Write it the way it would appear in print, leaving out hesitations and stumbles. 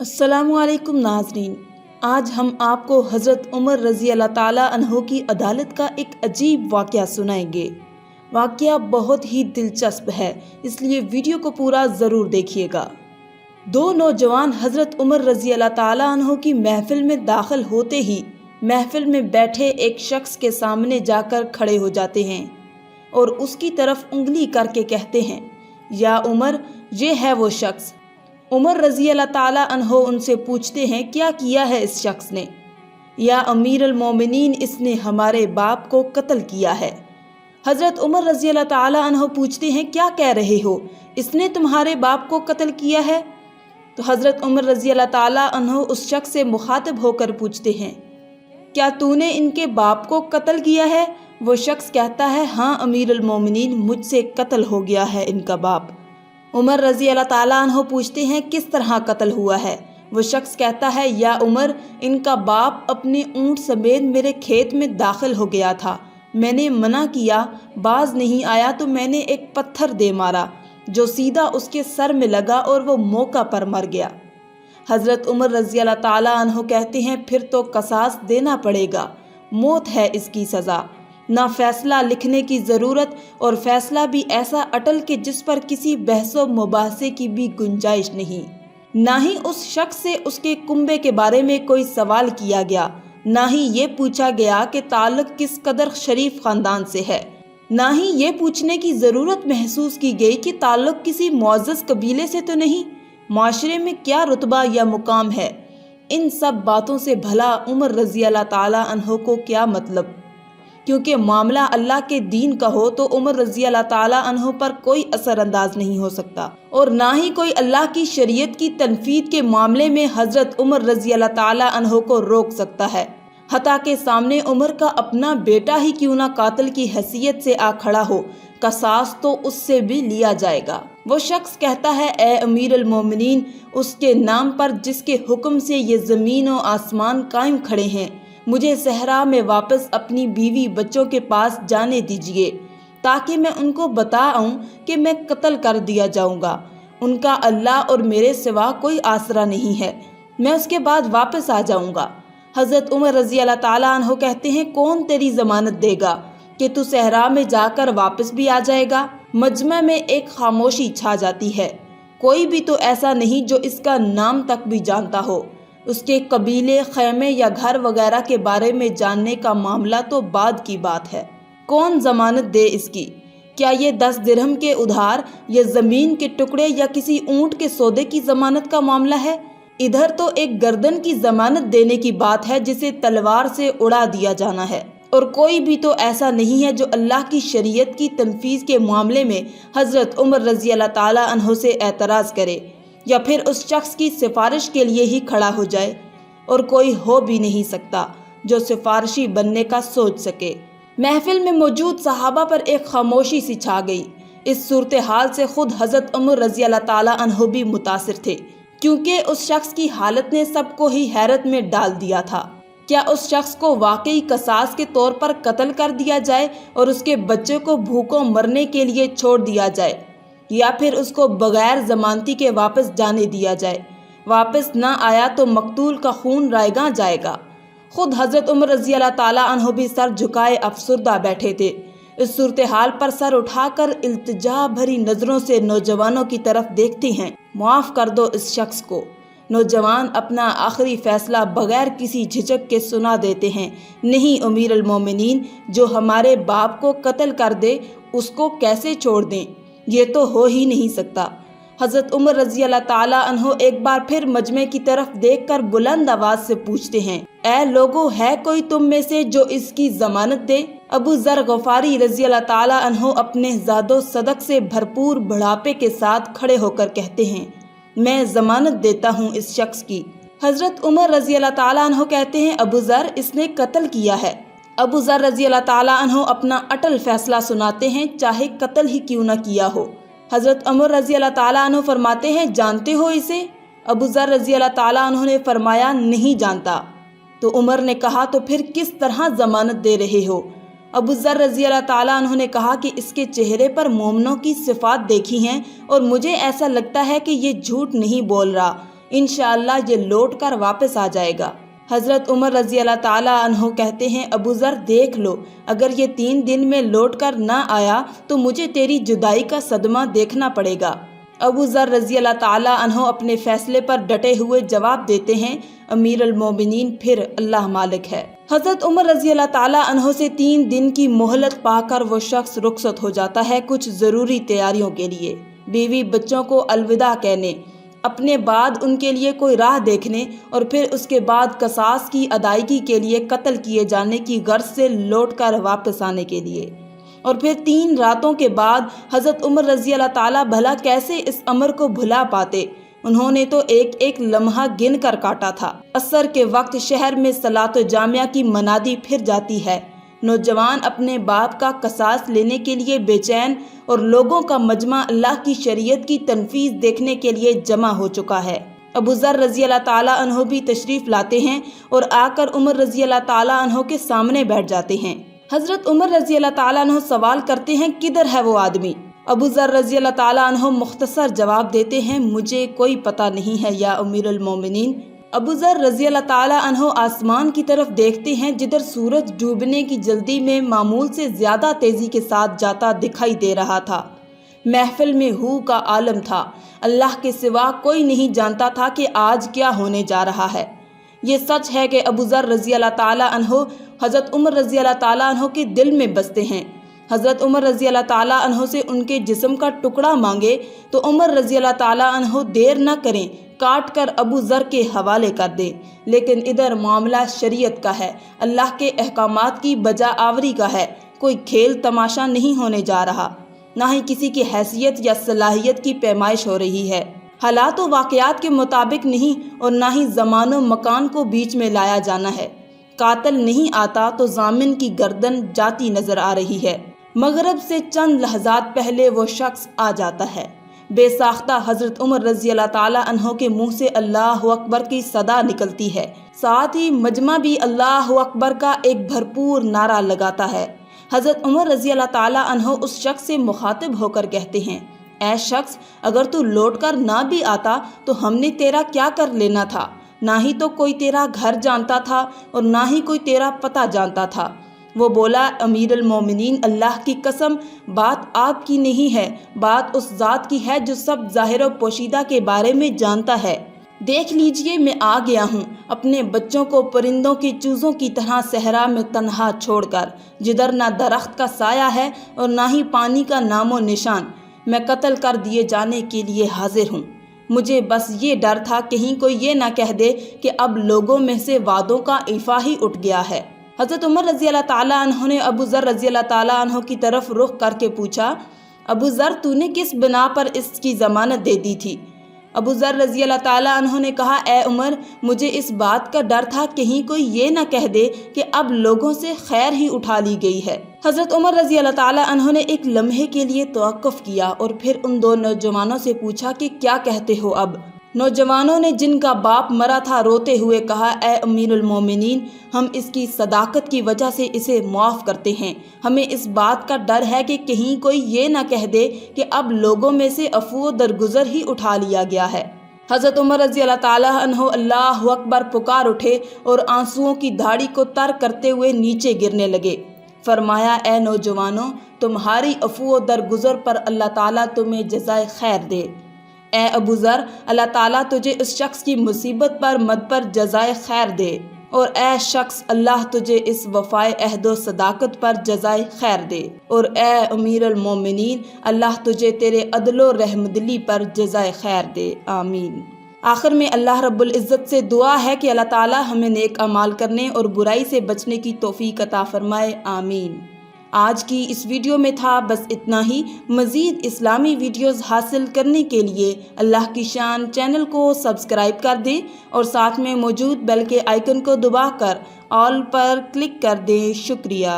अस्सलामुअलैकुम नाज़रीन, आज हम आपको हज़रत उमर रज़ी अल्लाह ताला अन्हो की अदालत का एक अजीब वाक़या सुनाएंगे। वाक़या बहुत ही दिलचस्प है, इसलिए वीडियो को पूरा ज़रूर देखिएगा। दो नौजवान हज़रत उमर रज़ी अल्लाह ताला अन्हो की महफ़िल में दाखिल होते ही महफ़िल में बैठे एक शख्स के सामने जाकर खड़े हो जाते हैं और उसकी तरफ उंगली करके कहते हैं, या उमर, ये है वो शख्स। उमर रज़ी अल्लाह ताला अन्हो उनसे पूछते हैं, क्या किया है इस शख्स ने? या अमीर अल मोमिनीन, इसने हमारे बाप को कत्ल किया है। हज़रत उमर रज़ी अल्लाह ताला अन्हो पूछते हैं, क्या कह रहे हो, इसने तुम्हारे बाप को कत्ल किया है? तो हज़रत उमर रज़ी अल्लाह ताला अन्हो उस शख्स से मुखातिब होकर पूछते हैं, क्या तूने इनके बाप को कत्ल किया है? वो शख्स कहता है, हाँ अमीर अल मोमिनीन, मुझसे कत्ल हो गया है इनका बाप। उमर रज़ी अल्लाह ताला अन्हो पूछते हैं, किस तरह कत्ल हुआ है? वो शख्स कहता है, या उमर, इनका बाप अपने ऊँट समेत मेरे खेत में दाखिल हो गया था। मैंने मना किया, बाज नहीं आया तो मैंने एक पत्थर दे मारा जो सीधा उसके सर में लगा और वो मौका पर मर गया। हज़रत उमर रज़ी अल्लाह ताला अन्हो कहते हैं, फिर तो कसास देना पड़ेगा, मौत है इसकी सज़ा। ना फैसला लिखने की ज़रूरत, और फैसला भी ऐसा अटल कि जिस पर किसी बहसो मुबाहसे की भी गुंजाइश नहीं। ना ही उस शख्स से उसके कुंबे के बारे में कोई सवाल किया गया, ना ही ये पूछा गया कि ताल्लुक़ किस कदर शरीफ ख़ानदान से है, ना ही ये पूछने की ज़रूरत महसूस की गई कि ताल्लुक़ किसी मुअज़्ज़ज़ कबीले से तो नहीं, माशरे में क्या रुतबा या मुकाम है। इन सब बातों से भला उमर रज़ी अल्लाह ताला अन्हो को क्या मतलब? क्योंकि मामला अल्लाह के दीन का हो तो उमर रज़ी अल्लाह ताला अन्हो पर कोई असर अंदाज नहीं हो सकता, और ना ही कोई अल्लाह की शरीयत की तनफीद के मामले में हज़रत उमर रज़ी अल्लाह ताला अन्हो को रोक सकता है। हता के सामने उमर का अपना बेटा ही क्यों ना कातिल की हैसियत से आ खड़ा हो, कसास तो उससे भी लिया जाएगा। वो शख्स कहता है, ए अमीर अल मोमिनीन, उसके नाम पर जिसके हुक्म से ये ज़मीन और आसमान कायम खड़े हैं, मुझे सहरा में वापस अपनी बीवी बच्चों के पास जाने दीजिए, ताकि मैं उनको बताऊं कि मैं कत्ल कर दिया जाऊंगा। उनका अल्लाह और मेरे सिवा कोई आसरा नहीं है, मैं उसके बाद वापस आ जाऊंगा। हज़रत उमर रज़ी अल्लाह ताला अन्हो कहते हैं, कौन तेरी ज़मानत देगा कि तू सहरा में जाकर वापस भी आ जाएगा? मजमा में एक खामोशी छा जाती है। कोई भी तो ऐसा नहीं जो इसका नाम तक भी जानता हो। उसके कबीले, खैमे या घर वगैरह के बारे में जानने का मामला तो बाद की बात है। कौन ज़मानत दे इसकी? क्या ये 10 दिरहम के उधार या ज़मीन के टुकड़े या किसी ऊँट के सौदे की ज़मानत का मामला है? इधर तो एक गर्दन की ज़मानत देने की बात है जिसे तलवार से उड़ा दिया जाना है। और कोई भी तो ऐसा नहीं है जो अल्लाह की शरीयत की तनफीज़ के मामले में हज़रत उमर रज़ी अल्लाह ताला अन्हो से एतराज़ करे या फिर उस शख्स की सिफारिश के लिए ही खड़ा हो जाए, और कोई हो भी नहीं सकता जो सिफारिशी बनने का सोच सके। महफिल में मौजूद सहाबा पर एक खामोशी सी छा गई। इस सूरत हाल से खुद हज़रत उमर रज़ी अल्लाह ताला अन्हो भी मुतासिर थे, क्योंकि उस शख्स की हालत ने सबको ही हैरत में डाल दिया था। क्या उस शख्स को वाकई कसास के तौर पर कत्ल कर दिया जाए और उसके बच्चे को भूखों मरने के लिए छोड़ दिया जाए, या फिर उसको बगैर ज़मानती के वापस जाने दिया जाए? वापस ना आया तो मकतूल का खून रायगा जाएगा। खुद हज़रत उमर रज़ी अल्लाह ताला अन्हो भी सर झुकाए अफसुर्दा बैठे थे। इस सूरत हाल पर सर उठाकर इल्तिजा भरी नज़रों से नौजवानों की तरफ देखते हैं, माफ़ कर दो इस शख्स को। नौजवान अपना आखिरी फैसला बगैर किसी झिझक के सुना देते हैं, नहीं अमीर अल मोमिनीन, जो हमारे बाप को कत्ल कर दे उसको कैसे छोड़ दें? ये तो हो ही नहीं सकता। हज़रत उमर रज़ी अल्लाह ताला अन्हो एक बार फिर मजमे की तरफ देखकर बुलंद आवाज़ से पूछते हैं, ए लोगो, है कोई तुम में से जो इसकी ज़मानत दे? अबू ज़र गफ़ारी रज़ी अल्लाह ताला अन्हो अपने ज़ादो सदक से भरपूर बढ़ापे के साथ खड़े होकर कहते हैं, मैं ज़मानत देता हूँ इस शख्स की। हज़रत उमर रज़ी अल्लाह ताला अन्हो कहते हैं, अबू ज़र, इसने कत्ल किया है। अबू ज़र रज़ी अल्लाह ताला अन्हो अपना अटल फैसला सुनाते हैं, चाहे कत्ल ही क्यों न किया हो। हज़रत उमर रज़ी अल्लाह ताला अन्हो फरमाते हैं, जानते हो इसे? अबू ज़र रज़ी अल्लाह ताला अन्हो ने फरमाया, नहीं जानता। तो उमर ने कहा, तो फिर किस तरह ज़मानत दे रहे हो? अबू ज़र रज़ी अल्लाह ताला अन्हो ने कहा कि इसके चेहरे पर मोमनों की सिफ़ात देखी हैं और मुझे ऐसा लगता है कि ये झूठ नहीं बोल रहा, इंशाअल्लाह ये लौट कर वापस आ जाएगा। हज़रत उमर रज़ी अल्लाह ताला अन्हो कहते हैं, अबू ज़र देख लो, अगर ये 3 दिन में लौट कर ना आया तो मुझे तेरी जुदाई का सदमा देखना पड़ेगा। अबू ज़र रज़ी अल्लाह ताला अन्हो अपने फैसले पर डटे हुए जवाब देते हैं, अमीर अल मोमिनीन फिर अल्लाह मालिक है। हज़रत उमर रज़ी अल्लाह ताला अन्हो से 3 दिन की मोहलत पाकर वो शख्स रुखसत हो जाता है कुछ ज़रूरी तैयारियों के लिए, बीवी बच्चों को अलविदा कहने, अपने बाद उनके लिए कोई राह देखने और फिर उसके बाद कसास की अदायगी के लिए कत्ल किए जाने की गर्ज से लौटकर वापस आने के लिए। और फिर 3 रातों के बाद हज़रत उमर रज़ी अल्लाह ताला भला कैसे इस अमर को भुला पाते। उन्होंने तो एक एक लम्हा गिन कर काटा था। असर के वक्त शहर में सलातो जामिया की मनादी फिर जाती है। नौजवान अपने बाप का कसास लेने के लिए बेचैन और लोगों का मजमा अल्लाह की शरीयत की तनफीज देखने के लिए जमा हो चुका है। अबू ज़र रज़ी अल्लाह ताला अन्हो भी तशरीफ़ लाते हैं और आकर उमर रज़ी अल्लाह ताला अन्हो के सामने बैठ जाते हैं। हज़रत उमर रज़ी अल्लाह ताला अन्हो सवाल करते हैं, किधर है वो आदमी? अबू ज़र रज़ी अल्लाह ताला अन्हो मुख्तसर जवाब देते हैं, मुझे कोई पता नहीं है या अमीर अल मोमिनीन। अबू ज़र रज़ी अल्लाह ताला अन्हो आसमान की तरफ देखते हैं जिधर सूरज डूबने की जल्दी में मामूल से ज़्यादा तेज़ी के साथ जाता दिखाई दे रहा था। महफिल में हू का आलम था। अल्लाह के सिवा कोई नहीं जानता था कि आज क्या होने जा रहा है। ये सच है कि अबू ज़र रज़ी अल्लाह ताला अन्हो हज़रत उमर रज़ी अल्लाह ताला अन्हो के दिल में बसते हैं। हज़रत उमर रज़ी अल्लाह ताला अन्हो से उनके जिस्म का टुकड़ा मांगे तो उमर रज़ी अल्लाह ताला अन्हो देर न करें, काट कर अबू ज़र के हवाले कर दें। लेकिन इधर मामला शरीयत का है, अल्लाह के अहकामात की बजा आवरी का है। कोई खेल तमाशा नहीं होने जा रहा, ना ही किसी की हैसियत या सलाहियत की पैमाइश हो रही है। हालात व वाक़यात के मुताबिक नहीं और ना ही ज़मानो मकान को बीच में लाया जाना है। कातिल नहीं आता तो जामिन की गर्दन जाती नज़र आ रही है। मगरब से चंद लहज़ात पहले वो शख्स आ जाता है। बेसाख्ता हज़रत उमर रज़ी अल्लाह ताला अन्हो के मुंह से अल्लाह अकबर की सदा निकलती है। साथ ही मजमा भी अल्लाह अकबर का एक भरपूर नारा लगाता है। हज़रत उमर रज़ी अल्लाह ताला अन्हो उस शख्स से मुखातिब होकर कहते हैं, ऐ शख्स, अगर तू लौट कर ना भी आता तो हमने तेरा क्या कर लेना था। ना ही तो कोई तेरा घर जानता था और ना ही कोई तेरा पता जानता था। वो बोला, अमीर अल मोमिनीन, अल्लाह की कसम, बात आपकी नहीं है, बात उस ज़ात की है जो सब ज़ाहिर व पोशीदा के बारे में जानता है। देख लीजिए, मैं आ गया हूँ अपने बच्चों को परिंदों की चूज़ों की तरह सहरा में तन्हा छोड़कर, जिधर ना दरख्त का साया है और ना ही पानी का नामो निशान। मैं कत्ल कर दिए जाने के लिए हाजिर हूँ। मुझे बस ये डर था कहीं कोई ये ना कह दे कि अब लोगों में से वादों का इफ़ा ही उठ गया है। हज़रत उमर रज़ी अल्लाह ताला अन्हो ने अबू ज़र रज़ी अल्लाह ताला अन्हो की तरफ रुख करके पूछा, अबू ज़र, तूने किस बिना पर इसकी ज़मानत दे दी थी? अबू ज़र रज़ी अल्लाह ताला अन्हो ने कहा, ए उमर, मुझे इस बात का डर था कहीं कोई ये ना कह दे कि अब लोगों से खैर ही उठा ली गई है। हज़रत उमर रज़ी अल्लाह ताला अन्हो ने एक लम्हे के लिए तवक्कुफ़ किया और फिर उन 2 नौजवानों से पूछा कि क्या कहते हो अब? नौजवानों ने जिनका बाप मरा था रोते हुए कहा, ए अमीरुल मोमिनीन, हम इसकी सदाकत की वजह से इसे माफ़ करते हैं। हमें इस बात का डर है कि कहीं कोई ये ना कह दे कि अब लोगों में से अफू दरगुजर ही उठा लिया गया है। हज़रत उमर रज़ी अल्लाह ताला अन्हो अल्लाह अकबर पुकार उठे और आंसुओं की धाड़ी को तर करते हुए नीचे गिरने लगे। फरमाया, ए नौजवानों, तुम्हारी अफू दरगुजर पर अल्लाह ताला तुम्हें जज़ाए खैर दे। ए अबू ज़र, अल्लाह ताला तुझे इस शख्स की मुसीबत पर मद पर जज़ाए खैर दे, और ए शख्स, अल्लाह तुझे इस वफ़ाए अहदो सदाकत पर जज़ाए खैर दे, और ए अमीर अल मोमिनीन, अल्लाह तुझे तेरे अदलो रहमदिली पर जज़ाए खैर दे। आमीन। आखिर में अल्लाह रब्बुल इज़्ज़त से दुआ है कि अल्लाह ताला हमें नेक अमाल करने और बुराई से बचने की तौफीक अता फरमाए। आमीन। आज की इस वीडियो में था बस इतना ही। मज़ीद इस्लामी वीडियोस हासिल करने के लिए अल्लाह की शान चैनल को सब्सक्राइब कर दें और साथ में मौजूद बेल के आइकन को दबाकर ऑल पर क्लिक कर दें। शुक्रिया।